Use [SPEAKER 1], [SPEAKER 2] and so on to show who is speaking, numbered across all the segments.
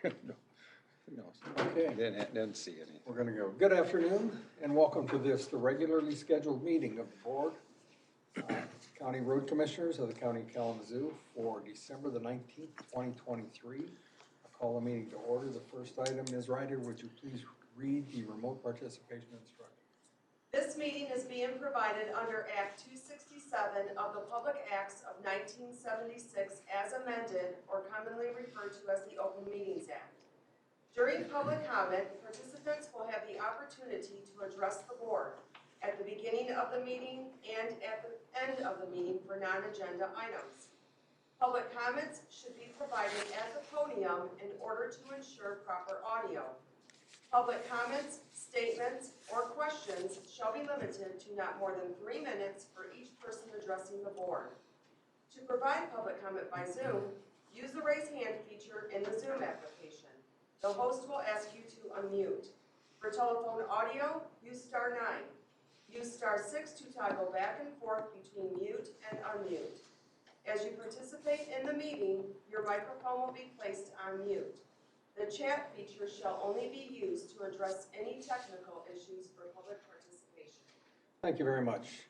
[SPEAKER 1] No,
[SPEAKER 2] Okay.
[SPEAKER 1] didn't see any.
[SPEAKER 2] We're going to go. Good afternoon, and welcome to the regularly scheduled meeting of the Board, County Road Commissioners of the County of Kalamazoo for December the 19th, 2023. I call the meeting to order. The first item is, Ryder, would you please read the remote participation instructions?
[SPEAKER 3] This meeting is being provided under Act 267 of the Public Acts of 1976 as amended, or commonly referred to as the Open Meetings Act. During public comment, participants will have the opportunity to address the board at the beginning of the meeting and at the end of the meeting for non-agenda items. Public comments should be provided at the podium in order to ensure proper audio. Public comments, statements, or questions shall be limited to not more than 3 minutes for each person addressing the board. To provide public comment by Zoom, use the raise hand feature in the Zoom application. The host will ask you to unmute. For telephone audio, use *9. Use *6 to toggle back and forth between mute and unmute. As you participate in the meeting, your microphone will be placed on mute. The chat feature shall only be used to address any technical issues for public participation.
[SPEAKER 2] Thank you very much.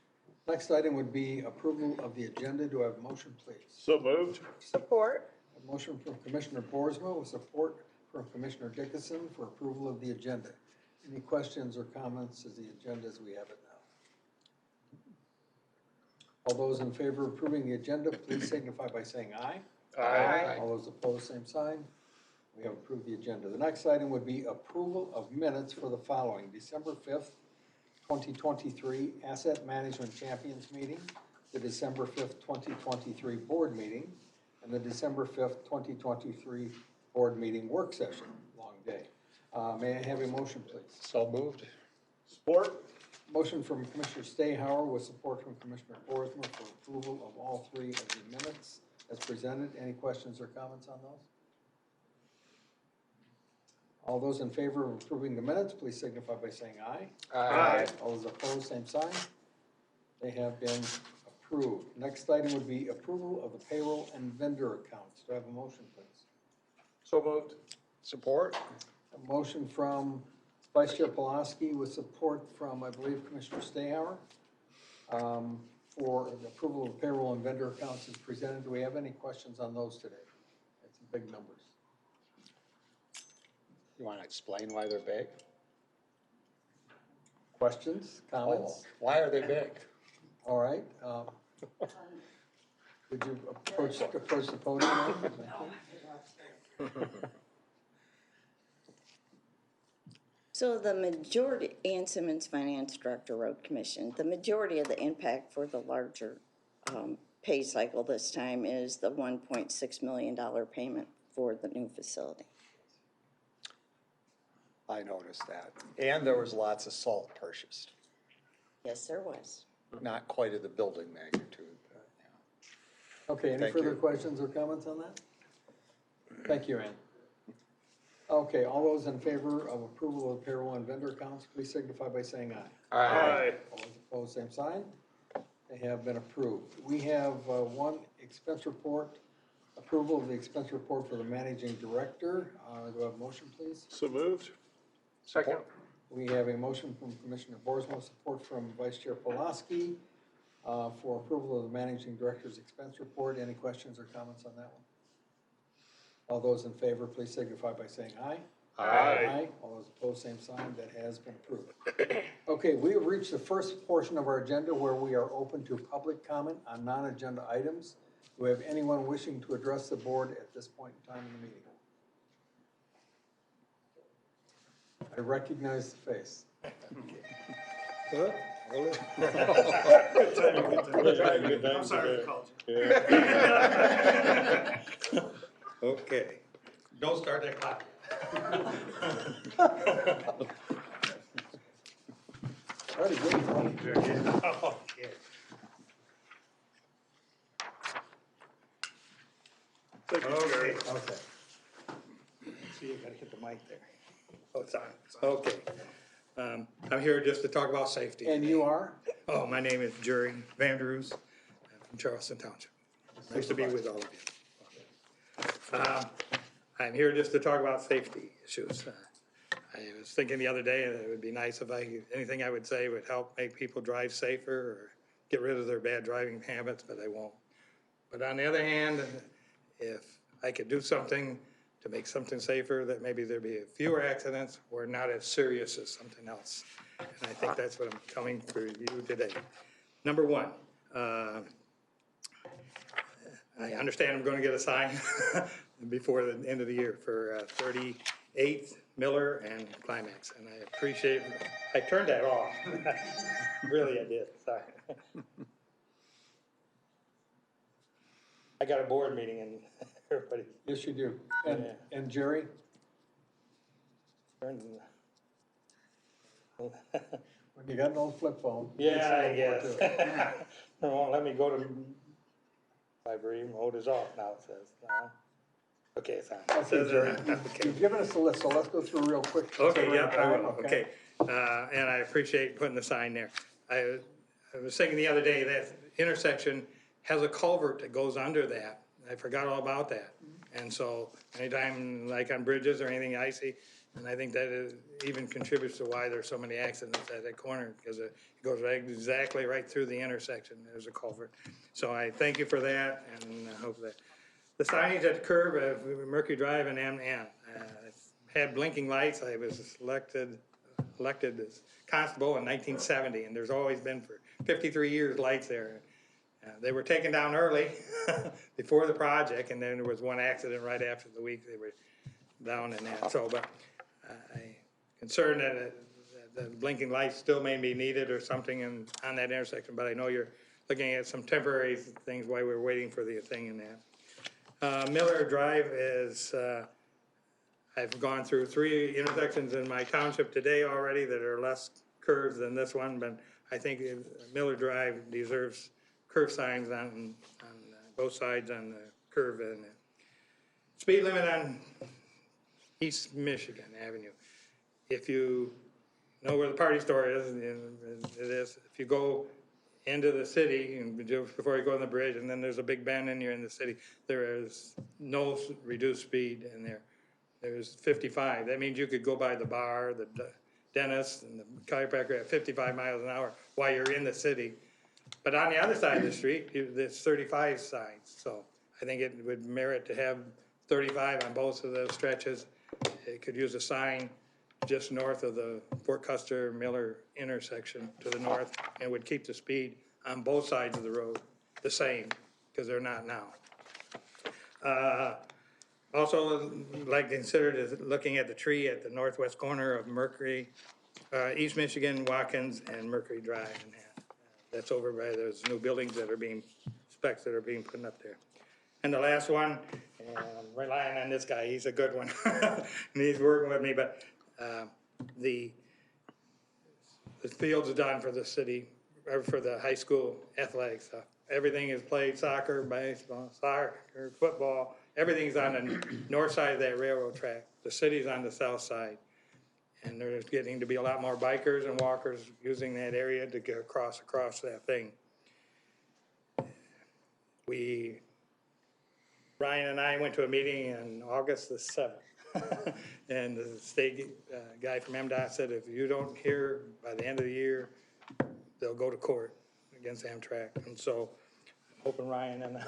[SPEAKER 2] Next item would be approval of the agenda. Do I have a motion, please?
[SPEAKER 4] So moved.
[SPEAKER 3] Support.
[SPEAKER 2] A motion from Commissioner Boersma with support from Commissioner Dickinson for approval of the agenda. Any questions or comments as the agenda as we have it now? All those in favor of approving the agenda, please signify by saying aye.
[SPEAKER 4] Aye.
[SPEAKER 2] All those opposed, same sign. We have approved the agenda. The next item would be approval of minutes for the following: December 5th, 2023 Asset Management Champions Meeting, the December 5th, 2023 Board Meeting, and the December 5th, 2023 Board Meeting Work Session. Long day. May I have a motion, please?
[SPEAKER 1] So moved.
[SPEAKER 4] Support.
[SPEAKER 2] Motion from Commissioner Stayhauer with support from Commissioner Boersma for approval of all 3 of the minutes as presented. Any questions or comments on those? All those in favor of approving the minutes, please signify by saying aye.
[SPEAKER 4] Aye.
[SPEAKER 2] All those opposed, same sign. They have been approved. Next item would be approval of the payroll and vendor accounts. Do I have a motion, please?
[SPEAKER 4] So moved.
[SPEAKER 1] Support.
[SPEAKER 2] A motion from Vice Chair Pulaski with support from, I believe, Commissioner Stayhauer for the approval of payroll and vendor accounts as presented. Do we have any questions on those today? That's big numbers.
[SPEAKER 1] You want to explain why they're big?
[SPEAKER 2] Questions, comments?
[SPEAKER 1] Why are they big?
[SPEAKER 2] All right. Would you approach the podium?
[SPEAKER 5] So the majority, Ann Simmons, Finance Director, Road Commission, the majority of the impact for the larger pay cycle this time is the $1.6 million payment for the new facility.
[SPEAKER 1] I noticed that. And there was lots of salt purchased.
[SPEAKER 5] Yes, there was.
[SPEAKER 1] Not quite of the building magnitude. But, yeah.
[SPEAKER 2] Okay, any
[SPEAKER 1] Thank
[SPEAKER 2] further
[SPEAKER 1] you.
[SPEAKER 2] questions or comments on that? Thank you, Ann. Okay, all those in favor of approval of payroll and vendor accounts, please signify by saying aye.
[SPEAKER 4] Aye.
[SPEAKER 2] All those opposed, same sign. They have been approved. We have one expense report, approval of the expense report for the managing director. Do I have a motion, please?
[SPEAKER 4] So moved. Second.
[SPEAKER 2] We have a motion from Commissioner Boersma, support from Vice Chair Pulaski for approval of the managing director's expense report. Any questions or comments on that one? All those in favor, please signify by saying aye.
[SPEAKER 4] Aye.
[SPEAKER 2] All those opposed, same sign. That has been approved. Okay, we have reached the first portion of our agenda where we are open to public comment on non-agenda items. Do we have anyone wishing to address the board at this point in time in the meeting? I recognize the face.
[SPEAKER 4] Good
[SPEAKER 6] I'm sorry for calling you.
[SPEAKER 4] Okay.
[SPEAKER 6] Don't start that clock.
[SPEAKER 2] Already good.
[SPEAKER 6] Okay. Okay.
[SPEAKER 2] Okay.
[SPEAKER 6] See, you gotta hit the mic there. Oh, it's on. Okay. I'm here just to talk about safety.
[SPEAKER 2] And you are?
[SPEAKER 6] Oh, my name is Jerry Vanderoos. I'm from Charleston Township. Nice to be with all of you. I'm here just to talk about safety issues. I was thinking the other day that it would be nice if anything I would say would help make people drive safer or get rid of their bad driving habits, but I won't. But on the other hand, if I could do something to make something safer, that maybe there'd be fewer accidents or not as serious as something else. And I think that's what I'm coming for you today. Number one, I understand I'm going to get a sign before the end of the year for 38th, Miller, and Climax. And I appreciate, I turned that off. Really, I did, sorry. I got a board meeting and everybody
[SPEAKER 2] Yes, you do.
[SPEAKER 6] Yeah.
[SPEAKER 2] And Jerry?
[SPEAKER 6] turned.
[SPEAKER 2] When you got an old flip phone. you can
[SPEAKER 6] Yeah,
[SPEAKER 2] send
[SPEAKER 6] I
[SPEAKER 2] it over
[SPEAKER 6] guess.
[SPEAKER 2] to it.
[SPEAKER 6] It won't let me go to library, mode is off now, it says. No. Okay, it's on. It
[SPEAKER 2] Okay,
[SPEAKER 6] says
[SPEAKER 2] Jerry,
[SPEAKER 6] it. Okay.
[SPEAKER 2] you've given us a list, so let's go through real quick.
[SPEAKER 6] Okay,
[SPEAKER 2] considering
[SPEAKER 6] yep, I
[SPEAKER 2] time,
[SPEAKER 6] will, okay. And I appreciate putting the sign there. I was thinking the other day, that intersection has a culvert that goes under that. I forgot all about that. And so anytime, like on bridges or anything icy, and I think that even contributes to why there's so many accidents at that corner, because it goes exactly right through the intersection. There's a culvert. So I thank you for that, and I hope that the signage at the curb of Mercury Drive and M&M had blinking lights. I was elected as constable in 1970, and there's always been for 53 years lights there. They were taken down early before the project, and then there was one accident right after the week they were down in that. So, but I'm concerned that the blinking lights still may be needed or something on that intersection, but I know you're looking at some temporary things while we're waiting for the thing in that. Miller Drive is, I've gone through 3 intersections in my township today already that are less curves than this one, but I think Miller Drive deserves curve signs on both sides on the curve. And speed limit on East Michigan Avenue. If you know where the party store is, it is, if you go into the city and before you go on the bridge, and then there's a big bend and you're in the city, there is no reduced speed in there. There's 55. That means you could go by the bar, the dentist, and the chiropractor at 55 miles an hour while you're in the city. But on the other side of the street, there's 35 signs. So I think it would merit to have 35 on both of those stretches. It could use a sign just north of the Fort Custer Miller intersection to the north, and would keep the speed on both sides of the road the same, because they're not now. Also, like considered is looking at the tree at the northwest corner of Mercury, East Michigan, Watkins, and Mercury Drive. And that's over by those new buildings that are being, specs that are being put up there. And the last one, and I'm relying on this guy, he's a good one, and he's working with me, but the field's done for the city, or for the high school athletics. Everything is played, soccer, baseball, soccer, football, everything's on the north side of that railroad track. The city's on the south side. And there's getting to be a lot more bikers and walkers using that area to get across that thing. Ryan and I went to a meeting on August the 7th. And the state guy from MDOT said, if you don't hear by the end of the year, they'll go to court against Amtrak. And so I'm hoping Ryan and I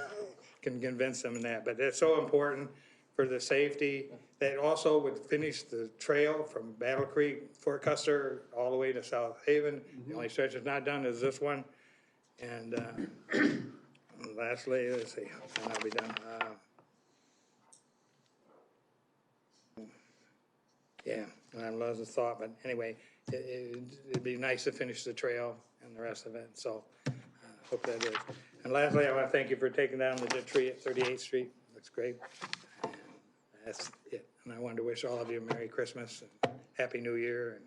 [SPEAKER 6] can convince them in that. But it's so important for the safety. That also would finish the trail from Battle Creek, Fort Custer, all the way to South Haven. The only stretch that's not done is this one. And lastly, let's see, and I'll be done. Yeah, I'm losing thought, but anyway, it'd be nice to finish the trail and the rest of it. So hope that is. And lastly, I want to thank you for taking down the dead tree at 38th Street. Looks great. And that's it. And I wanted to wish all of you a Merry Christmas and Happy New Year, and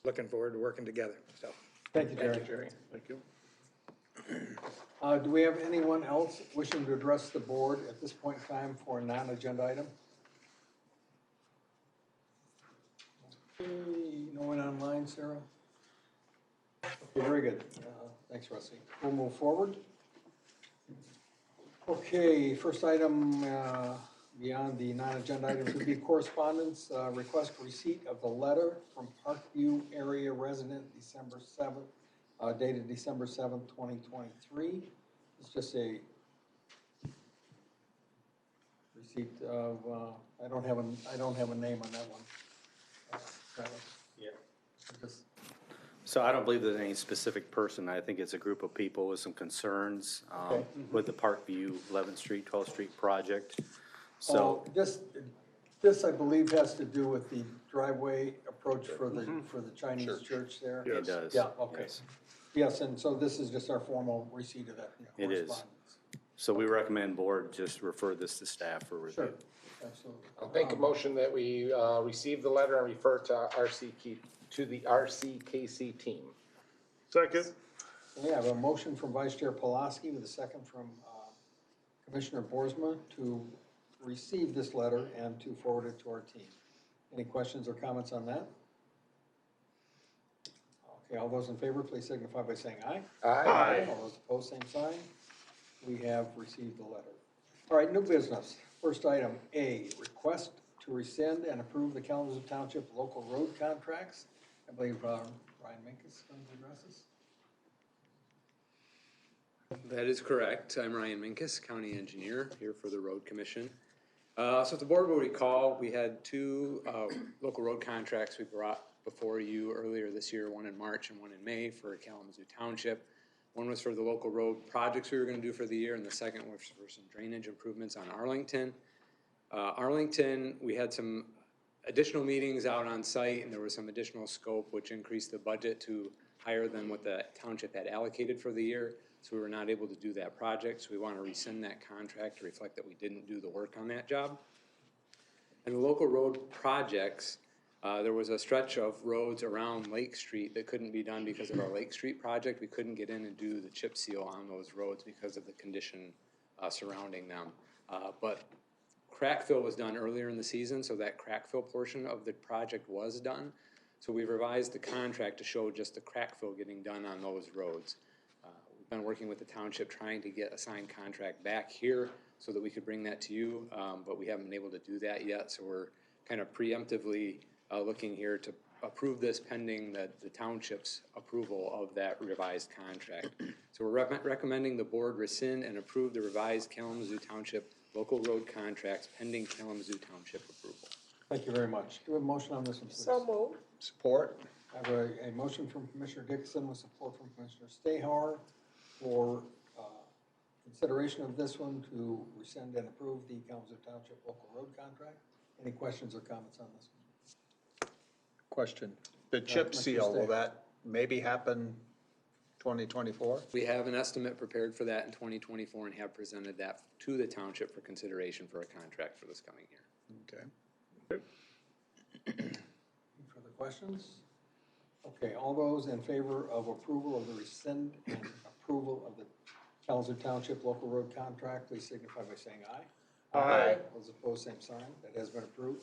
[SPEAKER 6] looking forward to working together. So,
[SPEAKER 2] Thank you, Jerry.
[SPEAKER 4] Thank you.
[SPEAKER 2] Do we have anyone else wishing to address the board at this point in time for a non-agenda item? No one online, Sarah? Okay, very good. Thanks, Rusty. We'll move forward. Okay, first item, beyond the non-agenda items would be correspondence, request receipt of the letter from Parkview area resident December 7th, dated December 7th, 2023. It's just a receipt of, I don't have a name on that one. Travis?
[SPEAKER 7] Yeah.
[SPEAKER 2] Just,
[SPEAKER 7] So I don't believe there's any specific person. I think it's a group of people with some concerns
[SPEAKER 2] Okay.
[SPEAKER 7] with the Parkview 11th Street, 12th Street project. So,
[SPEAKER 2] this I believe has to do with the driveway approach for the Chinese church there.
[SPEAKER 7] it does.
[SPEAKER 2] Yeah, okay.
[SPEAKER 7] Yes.
[SPEAKER 2] Yes, and so this is just our formal receipt of that
[SPEAKER 7] It is.
[SPEAKER 2] correspondence.
[SPEAKER 7] So we recommend board just refer this to staff for review.
[SPEAKER 2] Sure, absolutely.
[SPEAKER 8] I'll make a motion that we receive the letter and refer to the RCKC team.
[SPEAKER 4] Second.
[SPEAKER 2] We have a motion from Vice Chair Pulaski with a second from Commissioner Boersma to receive this letter and to forward it to our team. Any questions or comments on that? Okay, all those in favor, please signify by saying aye.
[SPEAKER 8] Aye.
[SPEAKER 2] All those opposed, same sign. We have received the letter. All right, new business. First item, A, request to rescind and approve the Kalamazoo Township local road contracts. I believe Ryan Minkus is going to address this.
[SPEAKER 9] That is correct. I'm Ryan Minkus, County Engineer, here for the Road Commission. So if the board will recall, we had two local road contracts we brought before you earlier this year, one in March and one in May for Kalamazoo Township. One was for the local road projects we were going to do for the year, and the second was for some drainage improvements on Arlington. Arlington, we had some additional meetings out on site, and there was some additional scope which increased the budget to higher than what the township had allocated for the year. So we were not able to do that project, so we want to rescind that contract to reflect that we didn't do the work on that job. And the local road projects, there was a stretch of roads around Lake Street that couldn't be done because of our Lake Street project. We couldn't get in and do the chip seal on those roads because of the condition surrounding them. But crack fill was done earlier in the season, so that crack fill portion of the project was done. So we revised the contract to show just the crack fill getting done on those roads. We've been working with the township trying to get a signed contract back here so that we could bring that to you, but we haven't been able to do that yet. So we're kind of preemptively looking here to approve this pending the township's approval of that revised contract. So we're recommending the board rescind and approve the revised Kalamazoo Township local road contracts pending Kalamazoo Township approval.
[SPEAKER 2] Thank you very much. Do we have a motion on this one, please?
[SPEAKER 3] So moved.
[SPEAKER 1] Support?
[SPEAKER 2] I have a motion from Commissioner Dixon with support from Commissioner Stahauer for consideration of this one to rescind and approve the Kalamazoo Township local road contract. Any questions or comments on this one?
[SPEAKER 1] Question. The chip
[SPEAKER 2] Mr.
[SPEAKER 1] seal, will
[SPEAKER 2] Stay.
[SPEAKER 1] that maybe happen 2024?
[SPEAKER 9] We have an estimate prepared for that in 2024 and have presented that to the township for consideration for a contract for this coming year.
[SPEAKER 1] Okay.
[SPEAKER 2] Any further questions? Okay, all those in favor of approval of the rescind and approval of the Kalamazoo Township local road contract, please signify by saying aye.
[SPEAKER 4] Aye.
[SPEAKER 2] Those opposed, same sign. That has been approved.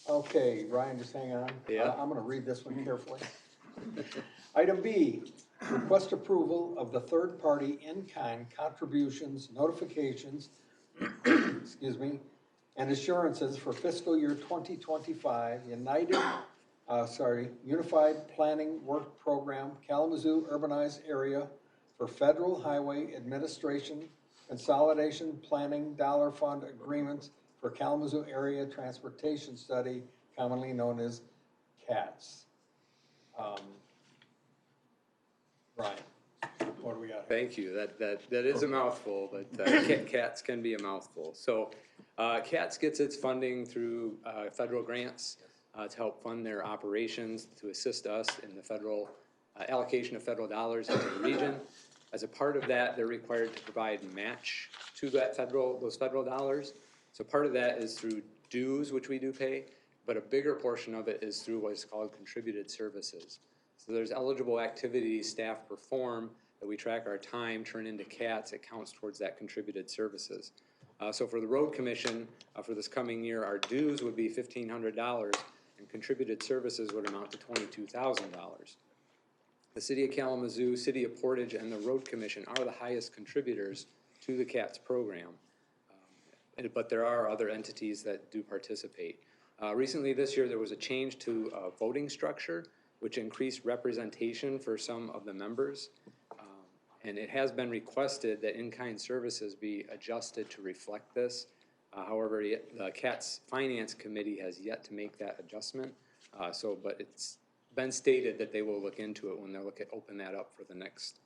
[SPEAKER 2] Okay, Ryan, just hang on.
[SPEAKER 9] Yeah.
[SPEAKER 2] I'm gonna read this one carefully. Item B, request approval of the third-party in-kind contributions, notifications, excuse me, and assurances for fiscal year 2025 Unified Planning Work Program, Kalamazoo Urbanized Area for Federal Highway Administration Consolidation Planning Dollar Fund Agreements for Kalamazoo Area Transportation Study, commonly known as CATS. Brian, what do we got here?
[SPEAKER 9] Thank you. That is a mouthful, but CATS can be a mouthful. So CATS gets its funding through federal grants to help fund their operations, to assist us in the federal allocation of federal dollars into the region. As a part of that, they're required to provide match to those federal dollars. So part of that is through dues, which we do pay, but a bigger portion of it is through what is called contributed services. So there's eligible activities staff perform that we track our time, turn into CATS, it counts towards that contributed services. So for the road commission, for this coming year, our dues would be $1,500 and contributed services would amount to $22,000. The City of Kalamazoo, City of Portage, and the Road Commission are the highest contributors to the CATS program. but there are other entities that do participate. Recently this year, there was a change to voting structure, which increased representation for some of the members. And it has been requested that in-kind services be adjusted to reflect this. However, the CAT's Finance Committee has yet to make that adjustment. But it's been stated that they will look into it when they open that up for the next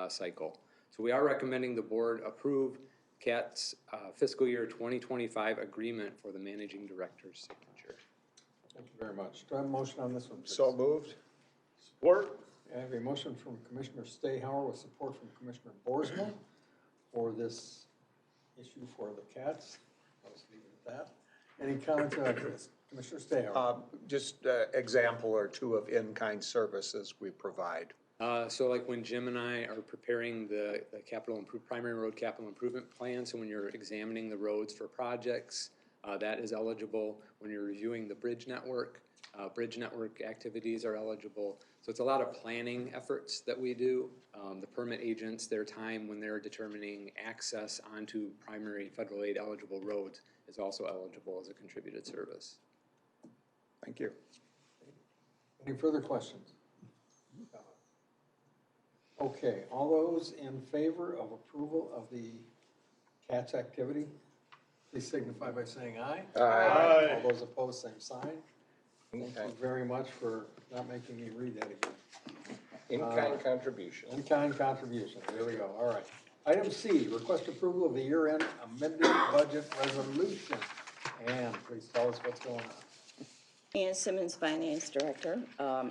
[SPEAKER 9] cycle. So we are recommending the board approve CAT's fiscal year 2025 agreement for the managing director's signature.
[SPEAKER 2] Thank you very much. Do I have a motion on this one, please?
[SPEAKER 4] So moved. Support.
[SPEAKER 2] I have a motion from Commissioner Stayhauer with support from Commissioner Boersma for this issue for the cats. I'll just leave it at that. Any comments on this? Commissioner Stayhauer.
[SPEAKER 1] Just example or two of in-kind services we provide.
[SPEAKER 9] So like when Jim and I are preparing the primary road capital improvement plan, so when you're examining the roads for projects, that is eligible. When you're reviewing the bridge network activities are eligible. So it's a lot of planning efforts that we do. The permit agents, their time when they're determining access onto primary federal aid eligible roads is also eligible as a contributed service.
[SPEAKER 1] Thank you.
[SPEAKER 2] Any further questions? Okay, all those in favor of approval of the CATS activity, please signify by saying aye.
[SPEAKER 4] Aye.
[SPEAKER 2] All those opposed, same sign. Thank you very much for not making me read that again.
[SPEAKER 8] In-kind contribution.
[SPEAKER 2] In-kind contribution, there we go, all right. Item C, request approval of the year-end amended budget resolution. Ann, please tell us what's going on.
[SPEAKER 5] Ann Simmons, Finance Director.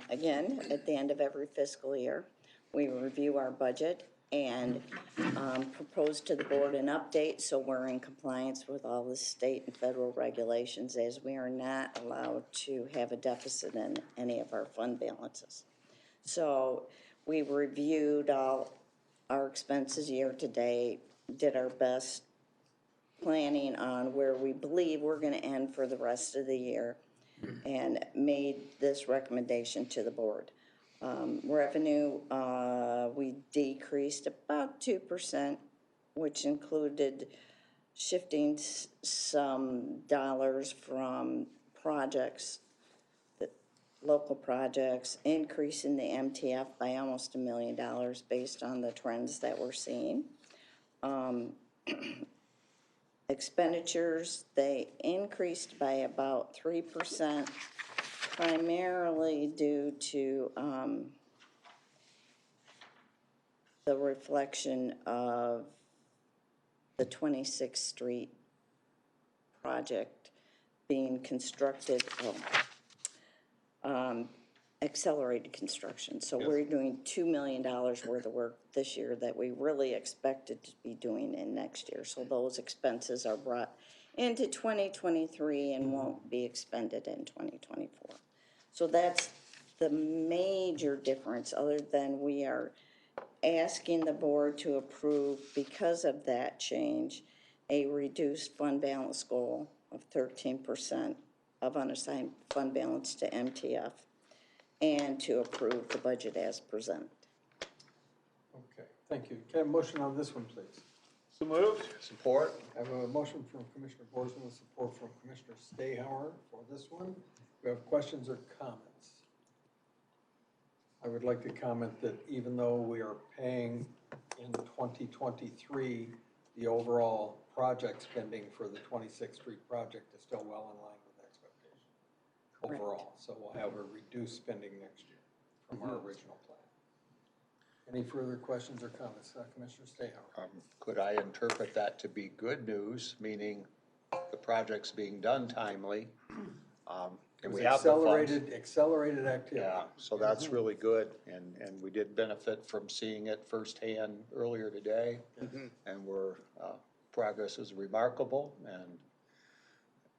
[SPEAKER 5] Again, at the end of every fiscal year, we review our budget and propose to the board an update so we're in compliance with all the state and federal regulations, as we are not allowed to have a deficit in any of our fund balances. So we reviewed all our expenses year to date, did our best planning on where we believe we're going to end for the rest of the year, and made this recommendation to the board. Revenue, we decreased about 2%, which included shifting some dollars from projects, local projects, increasing the MTF by almost $1 million based on the trends that we're seeing. Expenditures, they increased by about 3%, primarily due to the reflection of the 26th Street project being constructed, accelerated construction. So we're doing $2 million worth of work this year that we really expected to be doing in next year. So those expenses are brought into 2023 and won't be expended in 2024. So that's the major difference, other than we are asking the board to approve, because of that change, a reduced fund balance goal of 13% of unassigned fund balance to MTF, and to approve the budget as presented.
[SPEAKER 2] Okay, thank you. Can I have a motion on this one, please?
[SPEAKER 4] So moved.
[SPEAKER 1] Support.
[SPEAKER 2] I have a motion from Commissioner Boersma with support from Commissioner Stayhauer for this one. Do you have questions or comments? I would like to comment that even though we are paying in 2023, the overall project spending for the 26th Street project is still well in line with expectation overall. So we'll have a reduced spending next year from our original plan. Any further questions or comments? Commissioner Stayhauer.
[SPEAKER 1] Could I interpret that to be good news, meaning the project's being done timely? And we have the funds.
[SPEAKER 2] Accelerated activity.
[SPEAKER 1] Yeah, so that's really good, and we did benefit from seeing it firsthand earlier today. And progress is remarkable, and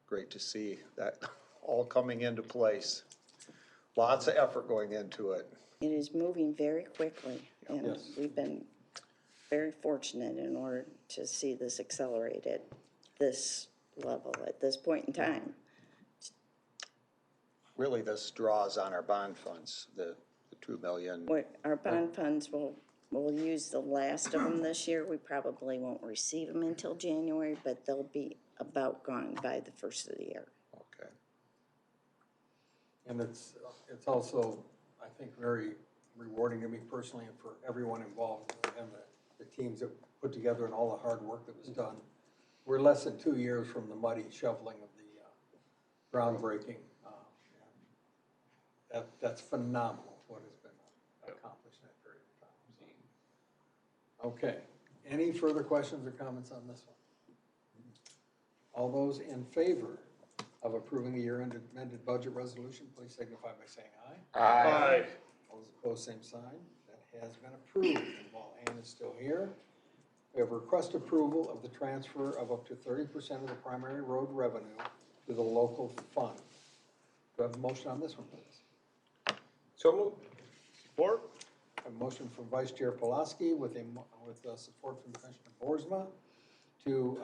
[SPEAKER 1] great to see that all coming into place. Lots of effort going into it.
[SPEAKER 5] It is moving very quickly, and we've been very fortunate in order to see this accelerate at this level, at this point in time.
[SPEAKER 1] Really, this draws on our bond funds, the $2 million.
[SPEAKER 5] Our bond funds we'll use the last of them this year. We probably won't receive them until January, but they'll be about gone by the first of the year.
[SPEAKER 1] Okay.
[SPEAKER 2] And it's also, I think, very rewarding to me personally and for everyone involved and the teams that put together and all the hard work that was done. We're less than 2 years from the muddy shoveling of the groundbreaking. That's phenomenal, what has been accomplished in that period of time. Okay, any further questions or comments on this one? All those in favor of approving the year-end amended budget resolution, please signify by saying aye.
[SPEAKER 4] Aye.
[SPEAKER 2] All those opposed, same sign. That has been approved. And while Ann is still here, we have request approval of the transfer of up to 30% of the primary road revenue to the local fund. Do I have a motion on this one, please?
[SPEAKER 4] So moved. Support?
[SPEAKER 2] A motion from Vice Chair Pulaski with support from Commissioner Boersma to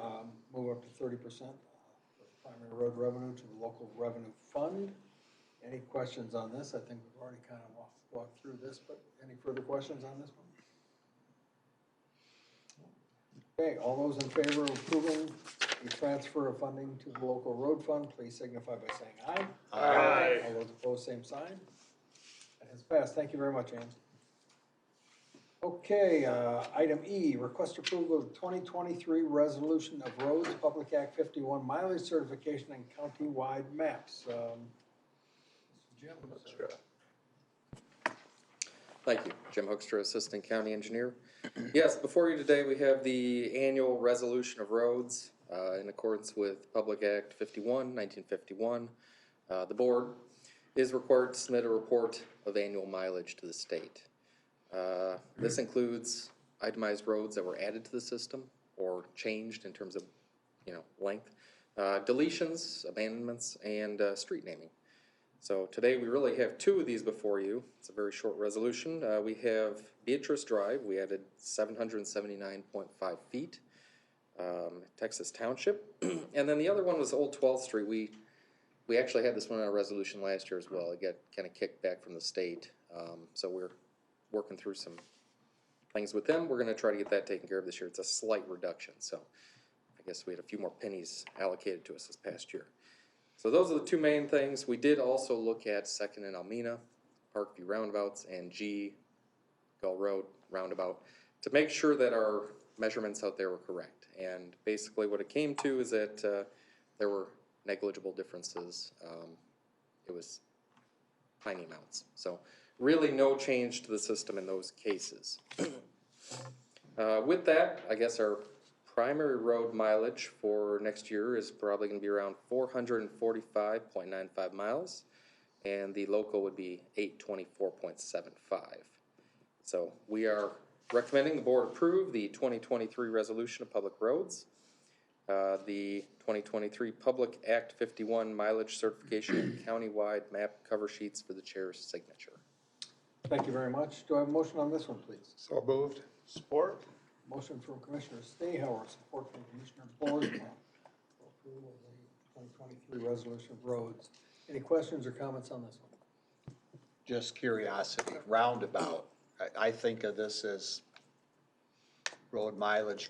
[SPEAKER 2] move up to 30% of primary road revenue to the local revenue fund. Any questions on this? I think we've already kind of walked through this, but any further questions on this one? Okay, all those in favor of approving the transfer of funding to the local road fund, please signify by saying aye.
[SPEAKER 4] Aye.
[SPEAKER 2] All those opposed, same sign. That has passed. Thank you very much, Ann. Okay, item E, request approval of 2023 resolution of roads, Public Act 51 mileage certification and county-wide maps. Jim?
[SPEAKER 10] Thank you. Jim Hoekstra, Assistant County Engineer. Yes, before you today, we have the annual resolution of roads in accordance with Public Act 51, 1951. The board is required to submit a report of annual mileage to the state. This includes itemized roads that were added to the system or changed in terms of, length, deletions, abandonments, and street naming. So today we really have two of these before you. It's a very short resolution. We have Beatrice Drive. We added 779.5 feet, Texas Township. And then the other one was Old 12th Street. We actually had this one on our resolution last year as well. It got kind of kicked back from the state. So we're working through some things with them. We're going to try to get that taken care of this year. It's a slight reduction. So I guess we had a few more pennies allocated to us this past year. So those are the two main things. We did also look at 2nd and Almena, Parkview roundabouts, and G, Gull Road roundabout to make sure that our measurements out there were correct. And basically what it came to is that there were negligible differences. It was tiny amounts. So really no change to the system in those cases. With that, I guess our primary road mileage for next year is probably going to be around 445.95 miles, and the local would be 824.75. So we are recommending the board approve the 2023 resolution of public roads, the 2023 Public Act 51 mileage certification and countywide map cover sheets for the chair's signature.
[SPEAKER 2] Thank you very much. Do I have a motion on this one, please?
[SPEAKER 4] So moved. Support?
[SPEAKER 2] Motion from Commissioner Stayhauer, support from Commissioner Boersma for approval of the 2023 resolution of roads. Any questions or comments on this one?
[SPEAKER 1] Just curiosity, roundabout, I think of this as road mileage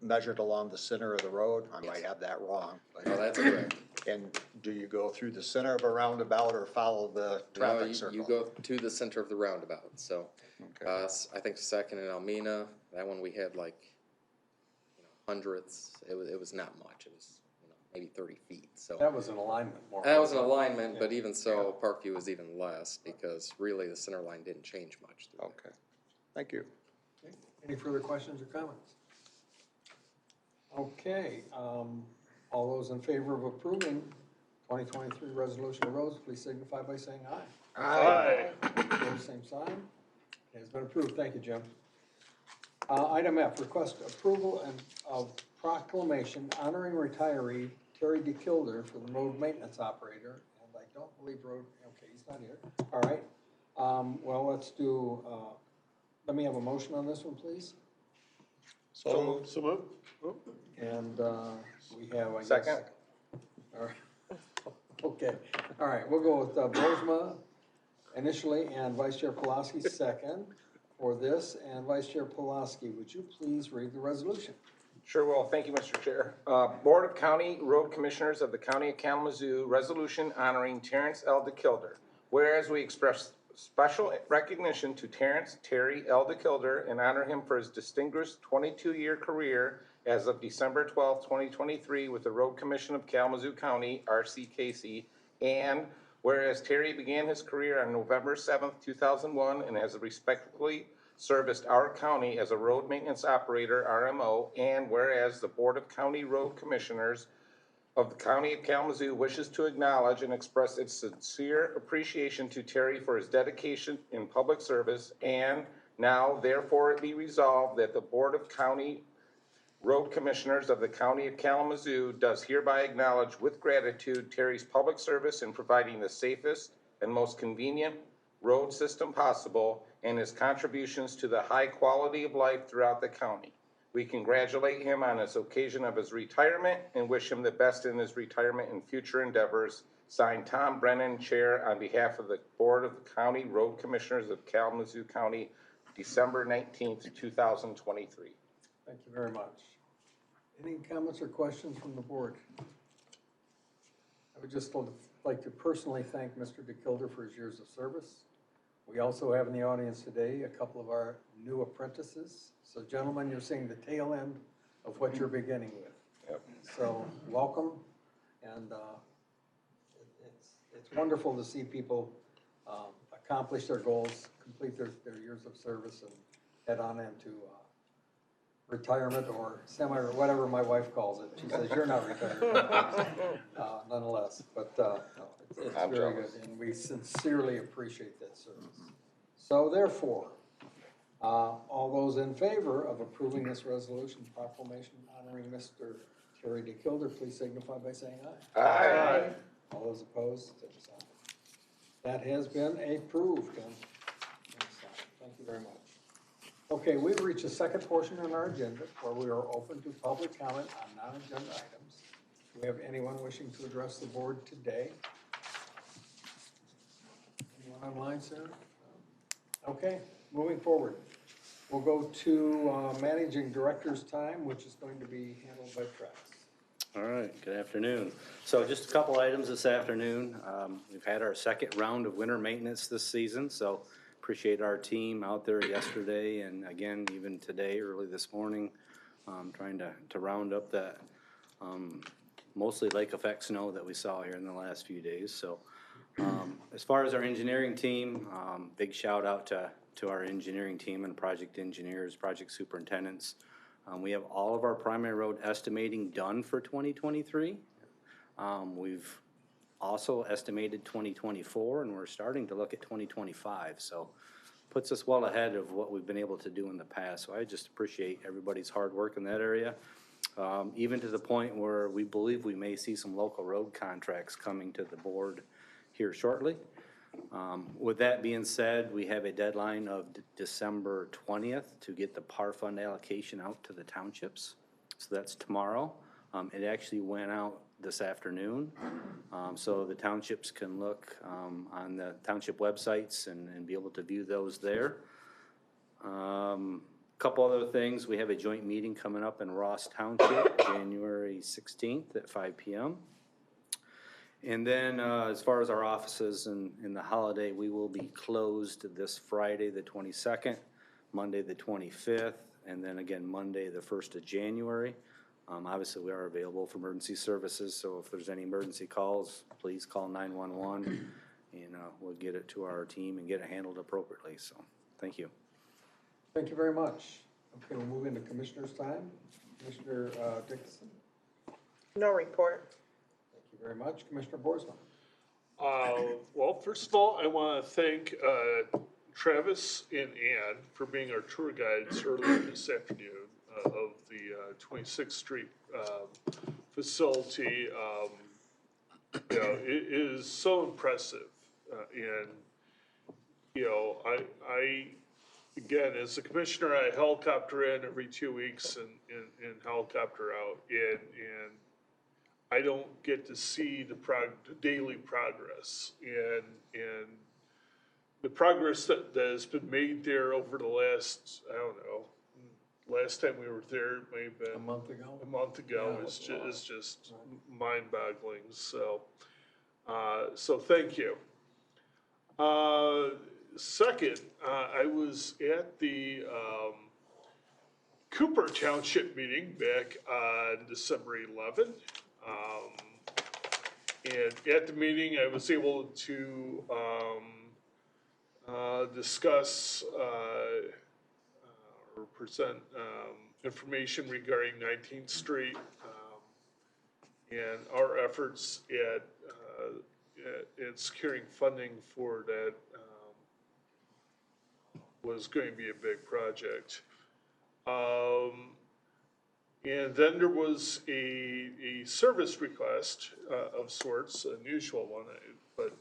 [SPEAKER 1] measured along the center of the road. I might have that wrong. But
[SPEAKER 10] No, that's correct.
[SPEAKER 1] and do you go through the center of a roundabout or follow the traffic
[SPEAKER 10] No,
[SPEAKER 1] circle?
[SPEAKER 10] you go to the center of the roundabout. So
[SPEAKER 1] Okay.
[SPEAKER 10] I think 2nd and Almena, that one we had like hundredths. It was not much. It was maybe 30 feet. So
[SPEAKER 2] That was an alignment more.
[SPEAKER 10] that was an alignment, but even so, Parkview was even less because really the center line didn't change much.
[SPEAKER 1] Okay, thank you.
[SPEAKER 2] Okay. Any further questions or comments? Okay, all those in favor of approving 2023 resolution of roads, please signify by saying aye.
[SPEAKER 4] Aye.
[SPEAKER 2] Opposed, same sign. It has been approved. Thank you, Jim. Item F, request approval of proclamation honoring retiree Terry DeKilder for the road maintenance operator. And I don't believe okay, he's not here. All right. Well, let me have a motion on this one, please.
[SPEAKER 4] So moved. So moved.
[SPEAKER 2] And we have, I guess.
[SPEAKER 8] Second.
[SPEAKER 2] All right. Okay, all right, we'll go with Boersma initially and Vice Chair Pulaski second for this. And Vice Chair Pulaski, would you please read the resolution?
[SPEAKER 8] Sure will. Thank you, Mr. Chair. Board of County Road Commissioners of the County of Kalamazoo, resolution honoring Terrence L. DeKilder. Whereas we express special recognition to Terrence Terry L. DeKilder and honor him for his distinguished 22-year career as of December 12, 2023 with the Road Commission of Kalamazoo County, RCKC, and whereas Terry began his career on November 7, 2001 and has respectfully serviced our county as a road maintenance operator, RMO, and whereas the Board of County Road Commissioners of the County of Kalamazoo wishes to acknowledge and express its sincere appreciation to Terry for his dedication in public service, and now therefore it be resolved that the Board of County Road Commissioners of the County of Kalamazoo does hereby acknowledge with gratitude Terry's public service in providing the safest and most convenient road system possible and his contributions to the high quality of life throughout the county. We congratulate him on this occasion of his retirement and wish him the best in his retirement and future endeavors. Signed, Tom Brennan, Chair, on behalf of the Board of the County Road Commissioners of Kalamazoo County, December 19th, 2023.
[SPEAKER 2] Thank you very much. Any comments or questions from the board? I would just like to personally thank Mr. DeKilder for his years of service. We also have in the audience today a couple of our new apprentices. So gentlemen, you're seeing the tail end of what you're beginning with.
[SPEAKER 8] Yep.
[SPEAKER 2] So welcome, and it's wonderful to see people accomplish their goals, complete their years of service, and head on into retirement or semi, or whatever my wife calls it. She says, you're not retired, nonetheless. But no, it's very good, and we sincerely appreciate that service. So therefore, all those in favor of approving this resolution proclamation honoring Mr. Terry DeKilder, please signify by saying aye.
[SPEAKER 8] Aye.
[SPEAKER 2] All those opposed, same sign. That has been approved. And thank you very much. Okay, we've reached the second portion on our agenda where we are open to public comment on non-agenda items. Do we have anyone wishing to address the board today? Anyone online, sir? Okay, moving forward. We'll go to managing director's time, which is going to be handled by Travis.
[SPEAKER 7] All right, good afternoon. So just a couple items this afternoon. We've had our second round of winter maintenance this season, so appreciate our team out there yesterday and again, even today, early this morning, trying to round up that mostly lake effect snow that we saw here in the last few days. So as far as our engineering team, big shout out to our engineering team and project engineers, project superintendents. We have all of our primary road estimating done for 2023. We've also estimated 2024, and we're starting to look at 2025. So puts us well ahead of what we've been able to do in the past. So I just appreciate everybody's hard work in that area. Even to the point where we believe we may see some local road contracts coming to the board here shortly. With that being said, we have a deadline of December 20th to get the PAR fund allocation out to the townships. So that's tomorrow. It actually went out this afternoon. So the townships can look on the township websites and be able to view those there. Couple other things. We have a joint meeting coming up in Ross Township, January 16th at 5 p.m. And then as far as our offices in the holiday, we will be closed this Friday, the 22nd, Monday, the 25th, and then again, Monday, the 1st of January. Obviously, we are available for emergency services, so if there's any emergency calls, please call 911, and we'll get it to our team and get it handled appropriately. So, thank you.
[SPEAKER 2] Thank you very much. Okay, we'll move into commissioner's time. Commissioner Dickinson.
[SPEAKER 11] No report.
[SPEAKER 2] Thank you very much. Commissioner Borsman.
[SPEAKER 4] Well, first of all, I want to thank Travis and Ann for being our tour guides earlier this afternoon of the 26th Street facility. You know, it is so impressive, and you know, I again, as a commissioner, I helicopter in every 2 weeks and helicopter out, and I don't get to see the daily progress, and the progress that has been made there over the last, I don't know, last time we were there, it may have been
[SPEAKER 2] A month ago?
[SPEAKER 4] a month ago,
[SPEAKER 2] Yeah.
[SPEAKER 4] is just mind-boggling, so, so thank you. Second, I was at the, Cooper Township meeting back on December 11th. And at the meeting, I was able to, discuss, or present, information regarding 19th Street, and our efforts at securing funding for that, was going to be a big project. And then there was a service request, of sorts, an unusual one, but,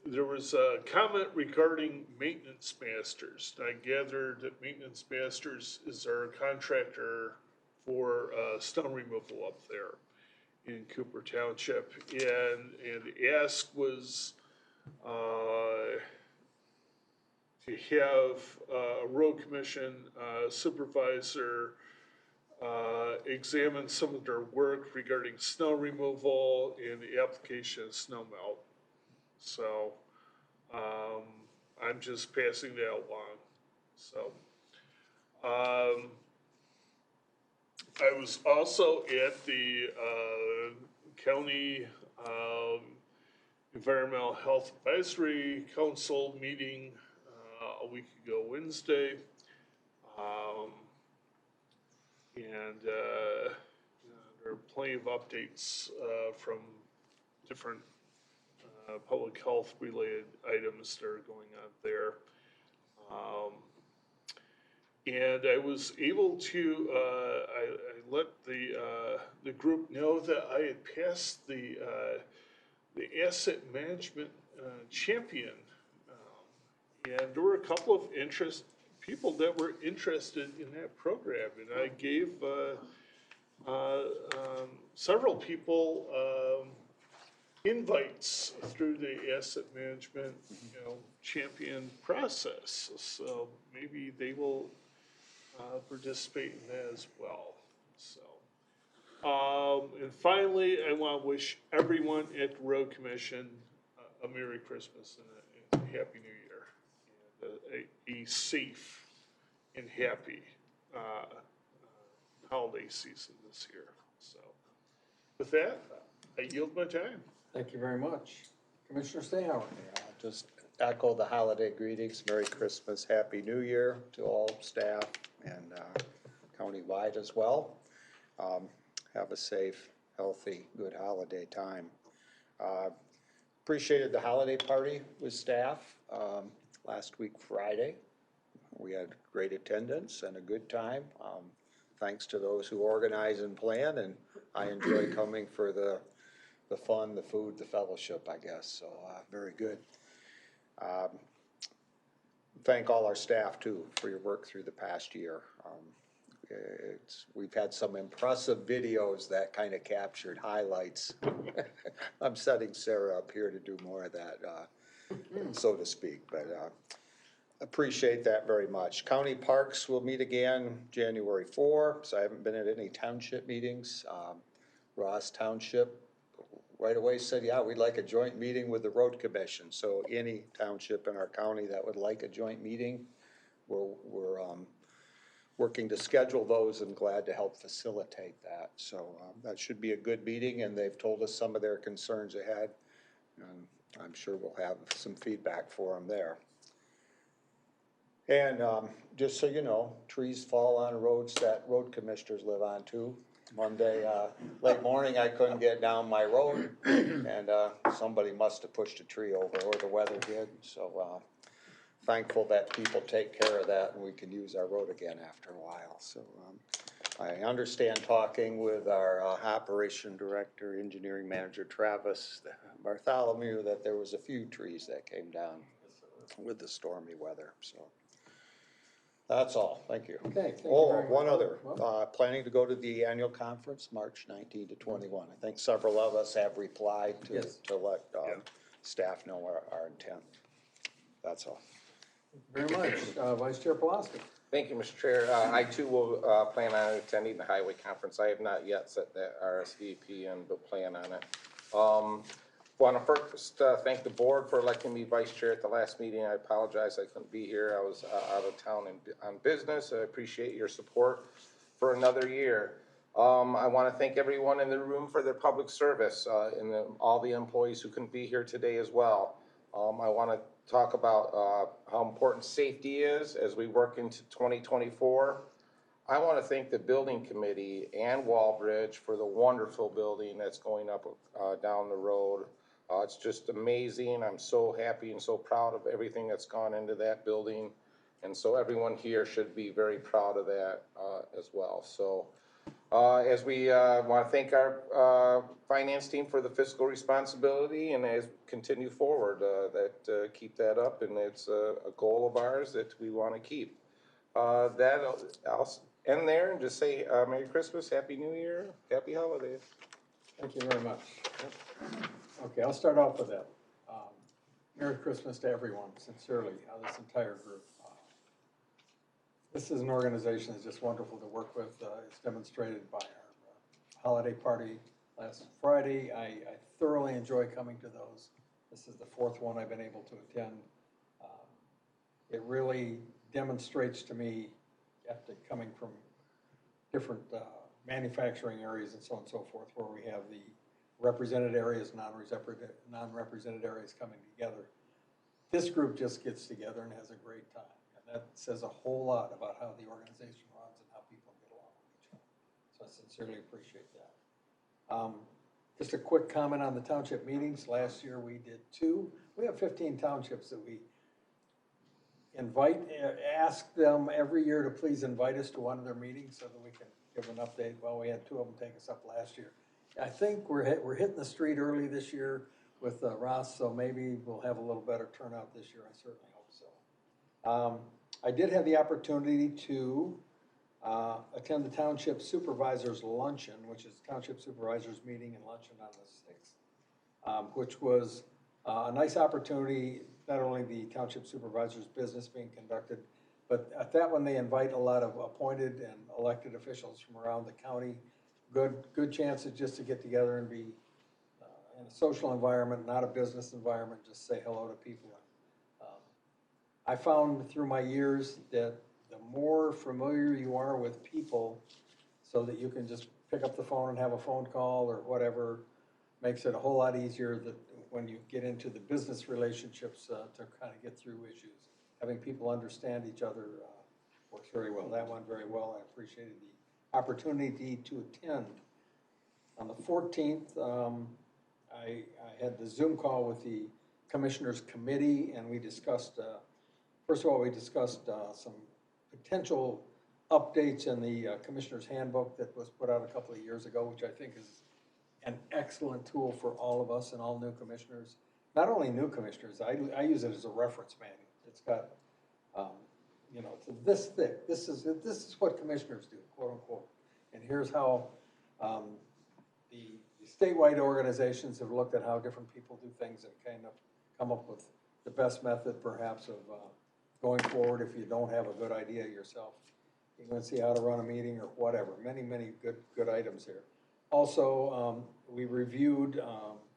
[SPEAKER 4] there was a comment regarding maintenance masters. I gathered that maintenance masters is our contractor for, snow removal up there in Cooper Township. And the ask was, to have a road commission supervisor examine some of their work regarding snow removal and the application of snow melt. So, I'm just passing that along, so. I was also at the, county, Environmental Health Advisory Council meeting, a week ago Wednesday. And, there are plenty of updates, from different, public health related items that are going on there. And I was able to, I let the group know that I had passed the asset management, champion. And there were a couple of people that were interested in that program, and I gave, several people, invites through the asset management, champion process. So maybe they will, participate in that as well, so. And finally, I want to wish everyone at the Road Commission a Merry Christmas and a Happy New Year. And a safe and happy, holiday season this year, so. With that, I yield my time.
[SPEAKER 2] Thank you very much. Commissioner Stayhour.
[SPEAKER 1] Just echo the holiday greetings, Merry Christmas, Happy New Year to all staff and countywide as well. Have a safe, healthy, good holiday time. Appreciated the holiday party with staff last week Friday. We had great attendance and a good time. Thanks to those who organize and plan, and I enjoy coming for the fun, the food, the fellowship, I guess, so very good. Thank all our staff too for your work through the past year. We've had some impressive videos that kind of captured highlights. I'm setting Sarah up here to do more of that, so to speak, but appreciate that very much. County Parks will meet again January 4, so I haven't been at any township meetings. Ross Township right away said, yeah, we'd like a joint meeting with the Road Commission. So any township in our county that would like a joint meeting, we're working to schedule those and glad to help facilitate that. So that should be a good meeting, and they've told us some of their concerns ahead. And I'm sure we'll have some feedback for them there. And just so you know, trees fall on roads that road commissioners live on too. Monday, late morning, I couldn't get down my road, and somebody must have pushed a tree over, or the weather did. So thankful that people take care of that and we can use our road again after a while. So I understand, talking with our operation director, engineering manager Travis Bartholomew, that there was a few trees that came down with the stormy weather. So that's all. Thank you.
[SPEAKER 2] Okay, thank you
[SPEAKER 1] Oh,
[SPEAKER 2] very much.
[SPEAKER 1] one other, planning to go to the annual conference, March 19 to 21. I think several of us have replied to let staff know our intent. That's all.
[SPEAKER 2] Very much. Vice Chair Pulaski.
[SPEAKER 8] Thank you, Mr. Chair. I too will plan on attending the highway conference. I have not yet set that RSVP and will plan on it. Want to first thank the board for electing me vice chair at the last meeting. I apologize I couldn't be here. I was out of town on business. I appreciate your support for another year. I want to thank everyone in the room for their public service and all the employees who couldn't be here today as well. I want to talk about how important safety is as we work into 2024. I want to thank the building committee and Wallbridge for the wonderful building that's going up down the road. It's just amazing. I'm so happy and so proud of everything that's gone into that building. And so everyone here should be very proud of that as well. So as we want to thank our finance team for the fiscal responsibility, and as we continue forward, keep that up, and it's a goal of ours that we want to keep. I'll end there and just say Merry Christmas, Happy New Year, Happy Holidays.
[SPEAKER 2] Thank you very much. Okay, I'll start off with that. Merry Christmas to everyone, sincerely, this entire group. This is an organization that's just wonderful to work with. It's demonstrated by our holiday party last Friday. I thoroughly enjoy coming to those. This is the fourth one I've been able to attend. It really demonstrates to me, after coming from different manufacturing areas and so on and so forth, where we have the represented areas, non-represented areas coming together. This group just gets together and has a great time. And that says a whole lot about how the organization runs and how people get along with each other. So I sincerely appreciate that. Just a quick comment on the township meetings. Last year we did 2. We have 15 townships that we ask them every year to please invite us to one of their meetings so that we can give an update. Well, we had 2 of them take us up last year. I think we're hitting the street early this year with Ross, so maybe we'll have a little better turnout this year. I certainly hope so. I did have the opportunity to attend the Township Supervisors Luncheon, which is Township Supervisors Meeting and Luncheon on the 6th, which was a nice opportunity, not only the Township Supervisors business being conducted, but at that one they invite a lot of appointed and elected officials from around the county. Good chances just to get together and be in a social environment, not a business environment, just say hello to people. I found through my years that the more familiar you are with people so that you can just pick up the phone and have a phone call or whatever, makes it a whole lot easier that when you get into the business relationships to kind of get through issues. Having people understand each other works very well. That went very well. I appreciated the opportunity to attend. On the 14th, I had the Zoom call with the Commissioners Committee, and we discussed, first of all, we discussed some potential updates in the Commissioner's Handbook that was put out a couple of years ago, which I think is an excellent tool for all of us and all new commissioners. Not only new commissioners, I use it as a reference manual. It's got, you know, it's this thick. This is what commissioners do, quote unquote. And here's how the statewide organizations have looked at how different people do things and kind of come up with the best method, perhaps, of going forward if you don't have a good idea yourself. You can see how to run a meeting or whatever. Many good items here. Also, we reviewed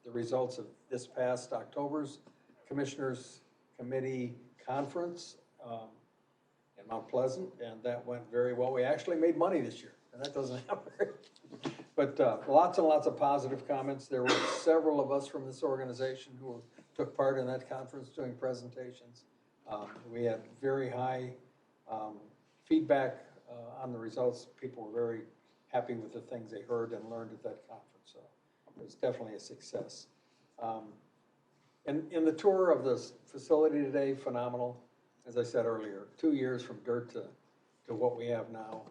[SPEAKER 2] the results of this past October's Commissioners Committee Conference in Mount Pleasant, and that went very well. We actually made money this year, and that doesn't happen very much. But lots and lots of positive comments. There were several of us from this organization who took part in that conference doing presentations. We had very high feedback on the results. People were very happy with the things they heard and learned at that conference. So it was definitely a success. In the tour of this facility today, phenomenal. As I said earlier, 2 years from dirt to what we have now.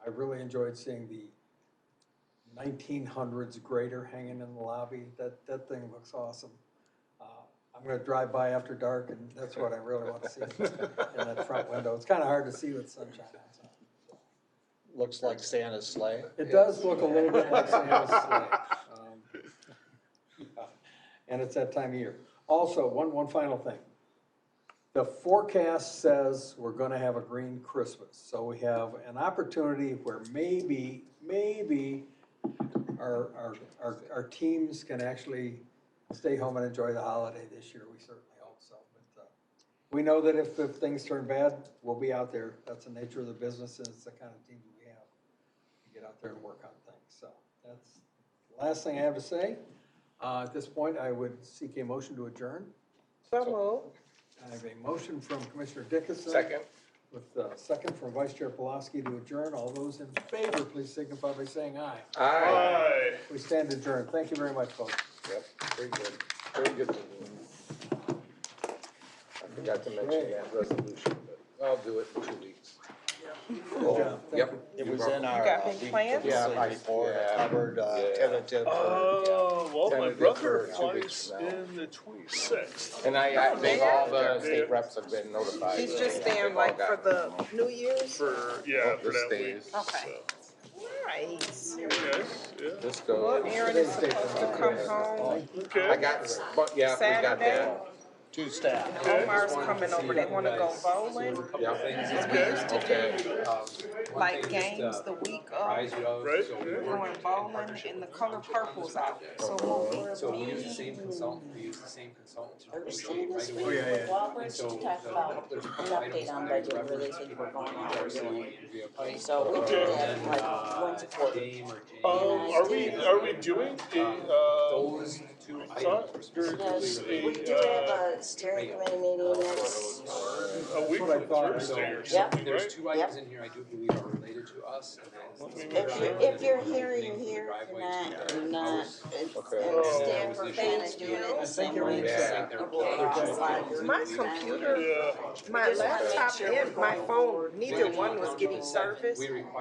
[SPEAKER 2] I really enjoyed seeing the 1900s grater hanging in the lobby. That thing looks awesome. I'm going to drive by after dark, and that's what I really want to see in that front window. It's kind of hard to see with sunshine outside.
[SPEAKER 1] Looks like Santa's sleigh.
[SPEAKER 2] It does look a little bit like Santa's sleigh. And it's that time of year. Also, one final thing. The forecast says we're gonna have a green Christmas, so we have an opportunity where maybe our teams can actually stay home and enjoy the holiday this year. We certainly hope so. But we know that if things turn bad, we'll be out there. That's the nature of the business, and it's the kind of team we have. We get out there and work on things. So that's the last thing I have to say. At this point, I would seek a motion to adjourn.
[SPEAKER 11] So moved.
[SPEAKER 2] I have a motion from Commissioner Dickinson.
[SPEAKER 8] Second.
[SPEAKER 2] With a second from Vice Chair Pulaski to adjourn. All those in favor, please signify by saying aye.
[SPEAKER 8] Aye.
[SPEAKER 2] We stand adjourned. Thank you very much, folks.
[SPEAKER 8] Yep, very good. Very good. I forgot to mention that resolution, but I'll do it in 2 weeks.
[SPEAKER 2] Good job. Thank
[SPEAKER 8] Yep.
[SPEAKER 2] you.
[SPEAKER 1] It was in our,
[SPEAKER 11] got big plans?
[SPEAKER 1] report, it covered, tentative for,
[SPEAKER 4] Well, my
[SPEAKER 8] Tentative
[SPEAKER 4] brother
[SPEAKER 8] for 2 weeks
[SPEAKER 4] flies
[SPEAKER 8] from now.
[SPEAKER 4] in the 26th.
[SPEAKER 8] And I think all the state reps have been notified.
[SPEAKER 11] He's just
[SPEAKER 8] They've
[SPEAKER 11] staying
[SPEAKER 8] all
[SPEAKER 11] like for
[SPEAKER 8] got-
[SPEAKER 11] the New Year's?
[SPEAKER 4] For, yeah, for
[SPEAKER 8] This
[SPEAKER 4] that week.
[SPEAKER 8] stays.
[SPEAKER 11] Okay. Nice.
[SPEAKER 4] Okay, yeah.
[SPEAKER 8] This
[SPEAKER 11] Well,
[SPEAKER 8] goes.
[SPEAKER 11] Aaron is supposed to come home
[SPEAKER 8] I
[SPEAKER 4] Okay.
[SPEAKER 8] got, but yeah, we got
[SPEAKER 11] Saturday.
[SPEAKER 8] that.
[SPEAKER 1] two staff.
[SPEAKER 11] Omar's coming over. They wanna go bowling.
[SPEAKER 8] Yeah.
[SPEAKER 11] He's supposed to
[SPEAKER 8] Okay.
[SPEAKER 11] like games the week of.
[SPEAKER 4] Right, yeah.
[SPEAKER 11] Going bowling and the color purple's out. So we'll
[SPEAKER 9] So we
[SPEAKER 11] me.
[SPEAKER 9] use the same consultant, we use the same consultant to
[SPEAKER 5] Are we seeing
[SPEAKER 9] negotiate
[SPEAKER 5] this
[SPEAKER 9] right
[SPEAKER 5] week
[SPEAKER 9] away.
[SPEAKER 5] with Walbridge
[SPEAKER 9] And so
[SPEAKER 5] to talk
[SPEAKER 9] the-
[SPEAKER 5] about
[SPEAKER 9] there's a
[SPEAKER 5] an
[SPEAKER 9] couple items
[SPEAKER 5] update on
[SPEAKER 9] I
[SPEAKER 5] budget, where they
[SPEAKER 9] referenced
[SPEAKER 5] think
[SPEAKER 9] before
[SPEAKER 5] we're going
[SPEAKER 9] we
[SPEAKER 5] out
[SPEAKER 9] go
[SPEAKER 5] there doing?
[SPEAKER 9] Andrea Pike,
[SPEAKER 5] So we
[SPEAKER 4] Okay.
[SPEAKER 5] did that like once a quarter.
[SPEAKER 9] Dame or Jane.
[SPEAKER 4] Are we doing
[SPEAKER 9] Those two
[SPEAKER 4] thought
[SPEAKER 9] items.
[SPEAKER 5] Yes,
[SPEAKER 4] there's
[SPEAKER 5] we do have a steering committee meeting next,
[SPEAKER 4] a week
[SPEAKER 2] what I
[SPEAKER 4] from
[SPEAKER 2] thought.
[SPEAKER 4] Thursday or
[SPEAKER 9] So
[SPEAKER 4] something,
[SPEAKER 9] there's
[SPEAKER 4] right?
[SPEAKER 9] two items in here I do believe are related to us, and that is.
[SPEAKER 5] if you're hearing here, you're not, and Stanford fan is doing it the same way.
[SPEAKER 8] Yeah.
[SPEAKER 11] My computer,
[SPEAKER 4] Yeah.
[SPEAKER 11] my
[SPEAKER 5] Just wanna make
[SPEAKER 11] laptop
[SPEAKER 5] sure we're
[SPEAKER 11] and my
[SPEAKER 5] going
[SPEAKER 11] phone,
[SPEAKER 5] forward.
[SPEAKER 11] neither one was getting service.
[SPEAKER 9] We require